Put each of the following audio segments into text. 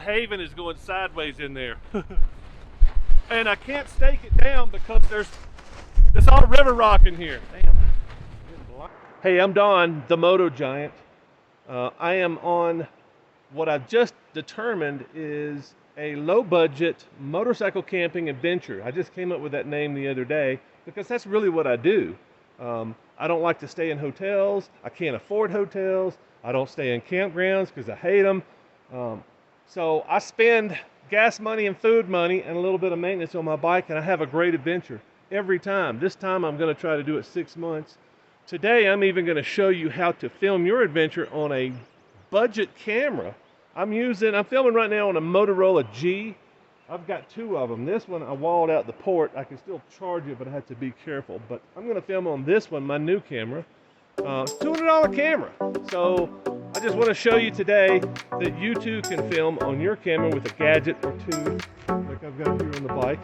haven is going sideways in there. And I can't stake it down because it's all river rock in here. Damn. Hey, I'm Don, the Moto Giant. I am on what I've just determined is a low-budget motorcycle camping adventure. I just came up with that name the other day because that's really what I do. I don't like to stay in hotels. I can't afford hotels. I don't stay in campgrounds because I hate them. So I spend gas money and food money and a little bit of maintenance on my bike, and I have a great adventure every time. This time I'm going to try to do it 6 months. Today I'm even going to show you how to film your adventure on a budget camera. I'm filming right now on a Motorola G. I've got 2 of them. This one I walled out the port. I can still charge it, but I have to be careful. But I'm going to film on this one, my new camera. It's a $200 camera. So I just want to show you today that you too can film on your camera with a gadget or 2, like I've got here on the bike.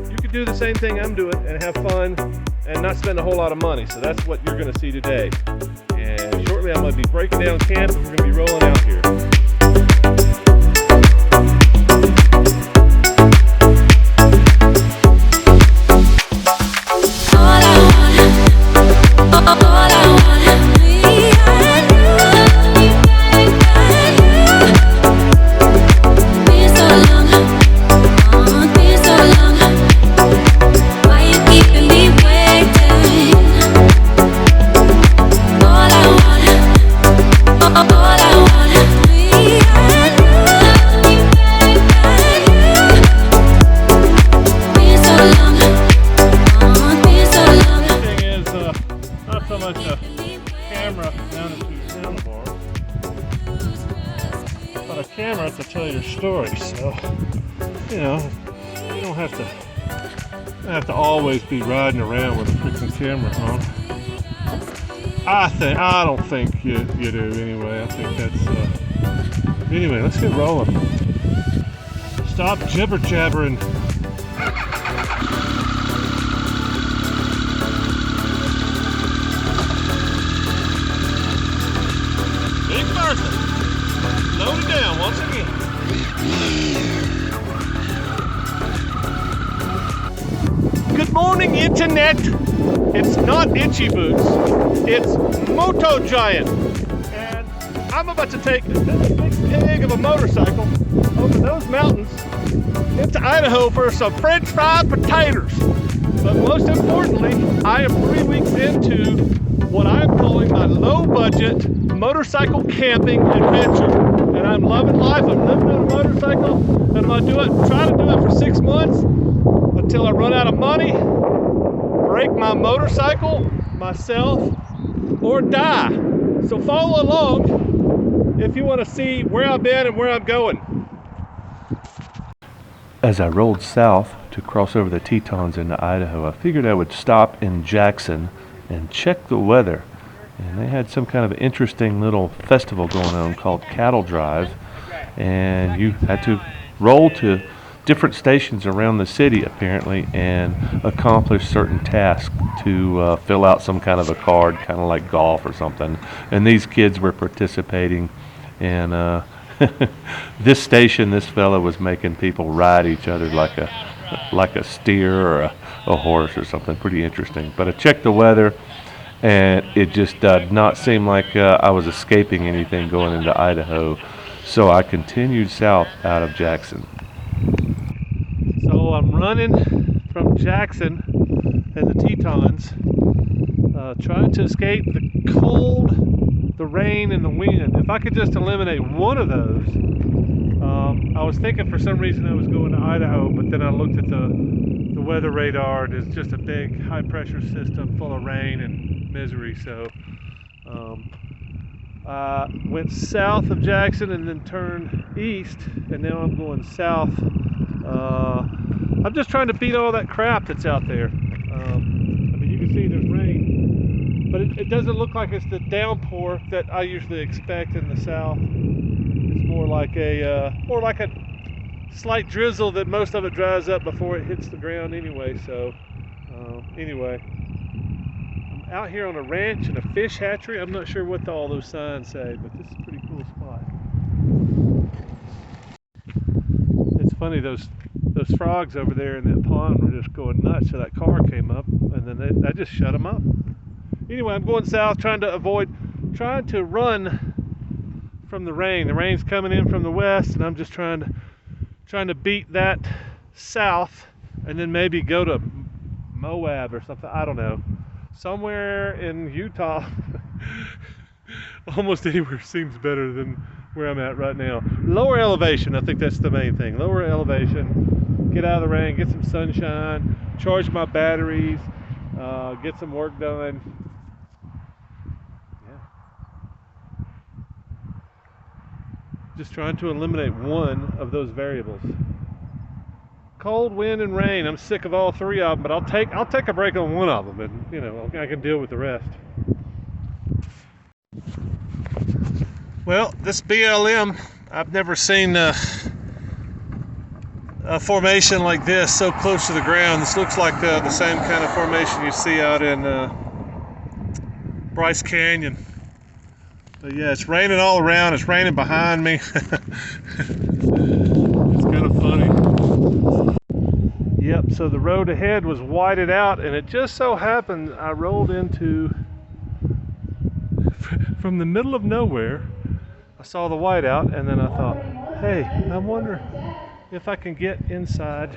You can do the same thing I'm doing and have fun and not spend a whole lot of money. So that's what you're going to see today. And shortly I'm going to be breaking down camp and we're going to be rolling out here. Camera to tell your story, so you know you don't have to always be riding around with a freaking camera on. I don't think you do anyway. I think that's anyway. Let's get rolling. Stop jibber jabbering. Big Bertha. Load it down once again. Good morning, Internet. It's not Itchy Boots. It's Moto Giant. And I'm about to take this big pig of a motorcycle over those mountains into Idaho for some French fried potatoes. But most importantly, I am 3 weeks into what I'm calling my low-budget motorcycle camping adventure. And I'm loving life. I'm living on a motorcycle, and I'm gonna try to do it for 6 months until I run out of money, break my motorcycle myself, or die. So follow along if you want to see where I've been and where I'm going. As I rolled south to cross over the Tetons into Idaho, I figured I would stop in Jackson and check the weather. And they had some kind of interesting little festival going on called Cattle Drive, and you had to roll to different stations around the city apparently and accomplish certain tasks to fill out some kind of a card, kind of like golf or something. And these kids were participating, and this station, this fella was making people ride each other like a steer or a horse or something. Pretty interesting. But I checked the weather, and it just did not seem like I was escaping anything going into Idaho. So I continued south out of Jackson. So I'm running from Jackson and the Tetons, trying to escape the cold, the rain, and the wind. If I could just eliminate one of those, I was thinking for some reason I was going to Idaho, but then I looked at the weather radar, and it's just a big high pressure system full of rain and misery. So I went south of Jackson and then turned east, and now I'm going south. I'm just trying to beat all that crap that's out there. I mean, you can see there's rain, but it doesn't look like it's the downpour that I usually expect in the south. It's more like a slight drizzle that most of it dries up before it hits the ground anyway. So anyway, I'm out here on a ranch and a fish hatchery. I'm not sure what all those signs say, but this is a pretty cool spot. funny, those frogs over there in that pond were just going nuts. So that car came up, and then I just shut them up. Anyway, I'm going south, trying to run from the rain. The rain's coming in from the west, and I'm just trying to beat that south, and then maybe go to Moab or something. I don't know. Somewhere in Utah. Almost anywhere seems better than where I'm at right now. Lower elevation, I think that's the main thing. Lower elevation, get out of the rain, get some sunshine, charge my batteries, get some work done. Yeah. Just trying to eliminate one of those variables. Cold, wind, and rain. I'm sick of all three of them, but I'll take a break on one of them, and you know, I can deal with the rest. Well, this BLM, I've never seen a formation like this so close to the ground. This looks like the same kind of formation you see out in Bryce Canyon. But yeah, it's raining all around. It's raining behind me. It's kind of funny. Yep, so the road ahead was whited out, and it just so happened I rolled into, from the middle of nowhere, I saw the whiteout, and then I thought, hey, I wonder if I can get inside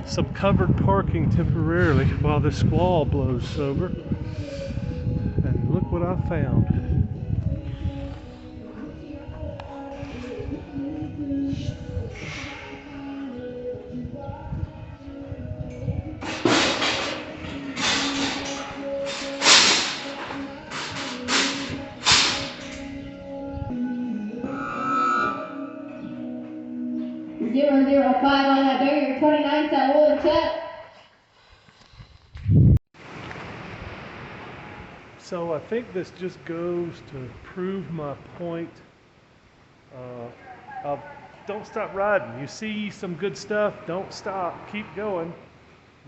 some covered parking temporarily while this squall blows over. And look what I found. Zero 005 on that barrier, 29 that will check. So I think this just goes to prove my point. Don't stop riding. You see some good stuff, don't stop, keep going.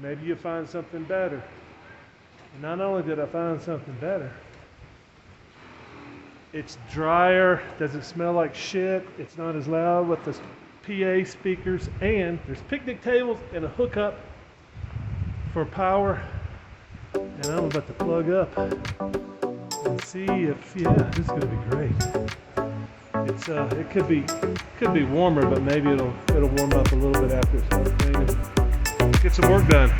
Maybe you find something better. And not only did I find something better, it's drier, doesn't smell like shit, it's not as loud with the PA speakers, and there's picnic tables and a hookup for power. And I'm about to plug up and see if, yeah, this is gonna be great. It could be warmer, but maybe it'll warm up a little bit after it starts raining. Get some work done.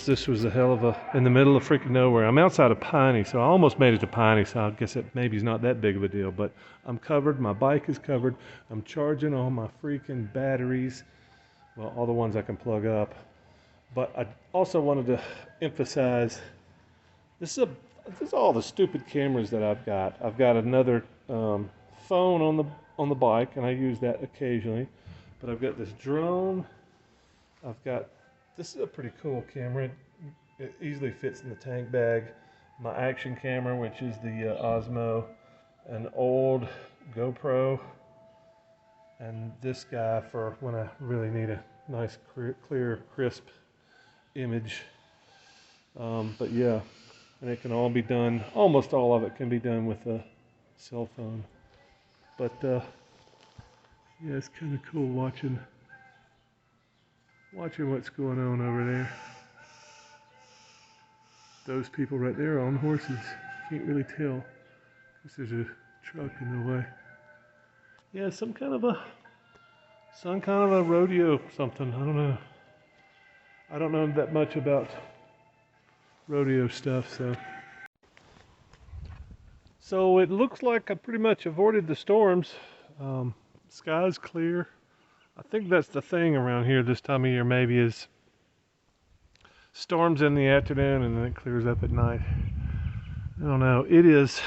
This was a hell of a, in the middle of freaking nowhere. I'm outside of Piney, so I almost made it to Piney, so I guess it maybe is not that big of a deal, but I'm covered, my bike is covered, I'm charging all my freaking batteries, well, all the ones I can plug up, but I also wanted to emphasize, this is all the stupid cameras that I've got. I've got another phone on the bike, and I use that occasionally, but I've got this drone, this is a pretty cool camera. It easily fits in the tank bag. My action camera, which is the Osmo, an old GoPro, and this guy for when I really need a nice, clear, crisp image. But yeah, and it can all be done, almost all of it can be done with a cell phone. But yeah, it's kind of cool watching what's going on over there. Those people right there are on horses. Can't really tell because there's a truck in the way. Yeah, some kind of a rodeo something. I don't know. I don't know that much about rodeo stuff, so it looks like I pretty much avoided the storms. Sky's clear. I think that's the thing around here this time of year, maybe, is storms in the afternoon and then it clears up at night. I don't know. It is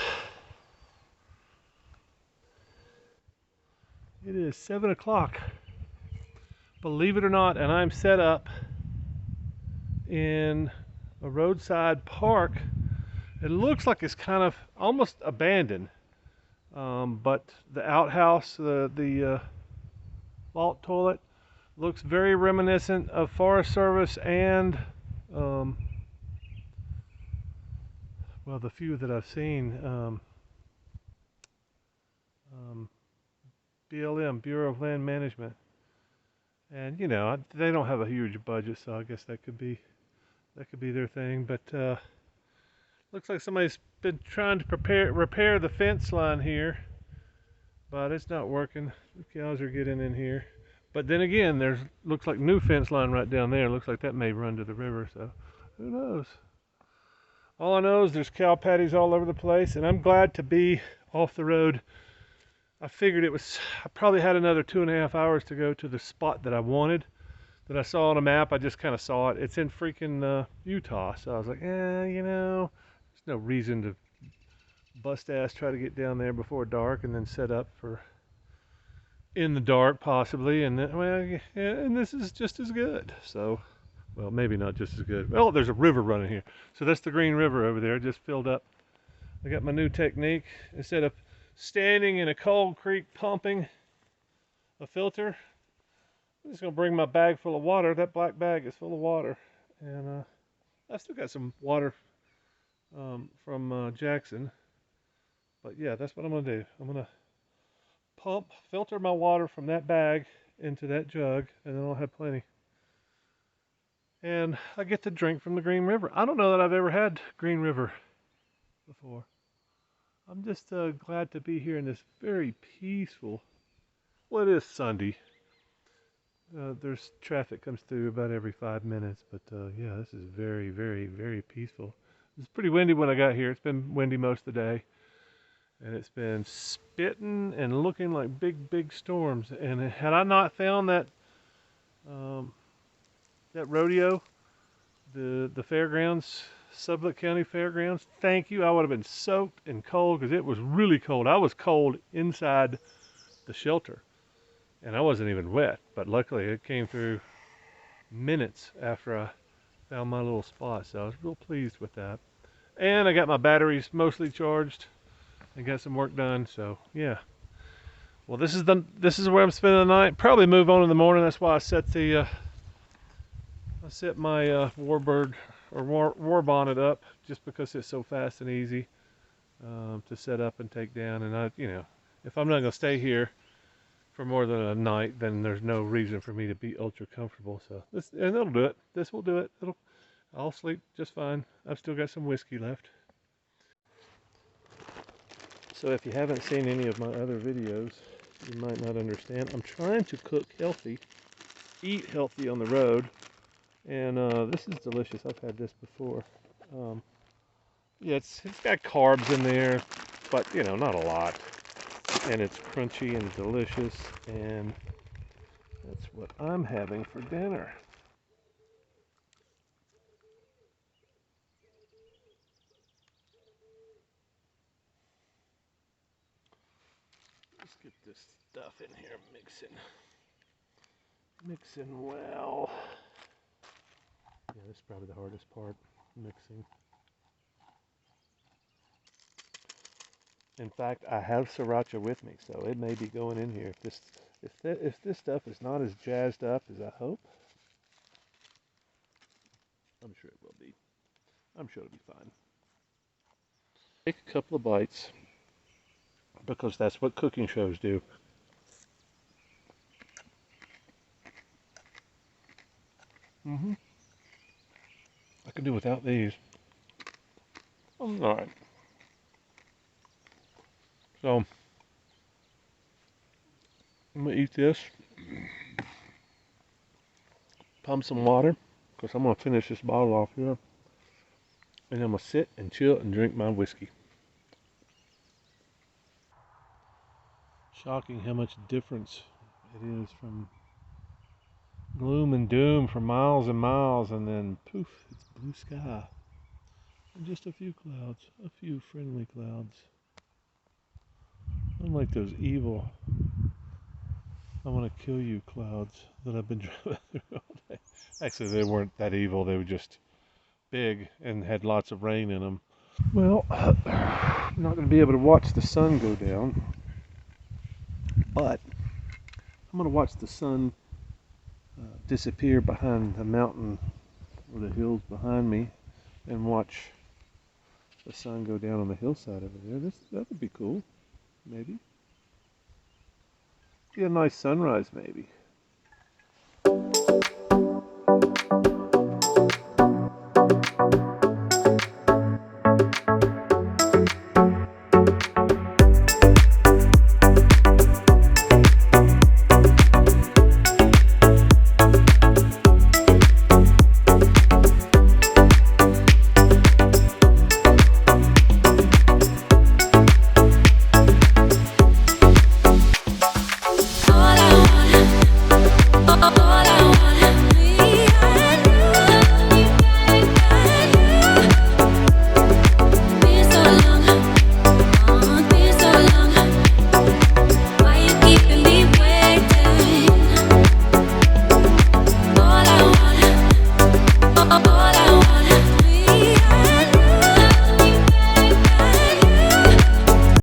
7 o'clock, believe it or not, and I'm set up in a roadside park. It looks like it's kind of almost abandoned, but the outhouse, the vault toilet, looks very reminiscent of Forest Service and, um, well, the few that I've seen, um, BLM, Bureau of Land Management. And you know, they don't have a huge budget, so I guess that could be their thing. But looks like somebody's been trying to repair the fence line here, but it's not working. The cows are getting in here. But then again, there's looks like new fence line right down there. Looks like that may run to the river, so who knows? All I know is there's cow patties all over the place, and I'm glad to be off the road. I figured I probably had another 2.5 hours to go to the spot that I wanted, that I saw on a map. I just kind of saw it. It's in freaking Utah, so I was like, you know, there's no reason to bust ass try to get down there before dark and then set up for in the dark possibly. And then, well, yeah, and this is just as good. So, well, maybe not just as good. Well, there's a river running here, so that's the Green River over there. It just filled up. I got my new technique. Instead of standing in a cold creek pumping a filter, I'm just gonna bring my bag full of water. That black bag is full of water, and I still got some water from Jackson. But yeah, that's what I'm gonna do. I'm gonna filter my water from that bag into that jug, and then I'll have plenty. And I get to drink from the Green River. I don't know that I've ever had Green River before. I'm just glad to be here in this very peaceful. Well, it is Sunday. There's traffic comes through about every 5 minutes, but yeah, this is very, very, very peaceful. It's pretty windy when I got here. It's been windy most of the day, and it's been spitting and looking like big, big storms. And had I not found um, that rodeo, the fairgrounds, Sublette County Fairgrounds, thank you. I would have been soaked and cold because it was really cold. I was cold inside the shelter, and I wasn't even wet, but luckily it came through minutes after I found my little spot, so I was real pleased with that. And I got my batteries mostly charged and got some work done, so yeah. Well, this is where I'm spending the night. Probably move on in the morning. That's why I set my warbird or war bonnet up, just because it's so fast and easy to set up and take down. And you know, if I'm not gonna stay here for more than a night, then there's no reason for me to be ultra comfortable. So and it'll do it. This will do it. I'll sleep just fine. I've still got some whiskey left. So if you haven't seen any of my other videos, you might not understand. I'm trying to cook healthy, eat healthy on the road, and this is delicious. I've had this before. Yeah, it's got carbs in there, but you know, not a lot. And it's crunchy and delicious, and that's what I'm having for dinner. Let's get this stuff in here mixing well. Yeah, this is probably the hardest part, mixing. In fact, I have sriracha with me, so it may be going in here. If this stuff is not as jazzed up as I hope, I'm sure it will be. I'm sure it'll be fine. Take a couple of bites, because that's what cooking shows do. I can do without these. All right. So I'm gonna eat this, pump some water, because I'm gonna finish this bottle off here, and I'm gonna sit and chill and drink my whiskey. Shocking how much difference it is from gloom and doom for miles and miles, and then poof, it's blue sky. And just a few clouds, a few friendly clouds. Unlike those evil, I want to kill you clouds that I've been driving through all day. Actually, they weren't that evil, they were just big and had lots of rain in them. Well, I'm not going to be able to watch the sun go down, but I'm going to watch the sun disappear behind the mountain or the hills behind me and watch the sun go down on the hillside over there. That would be cool, maybe. Be a nice sunrise, maybe.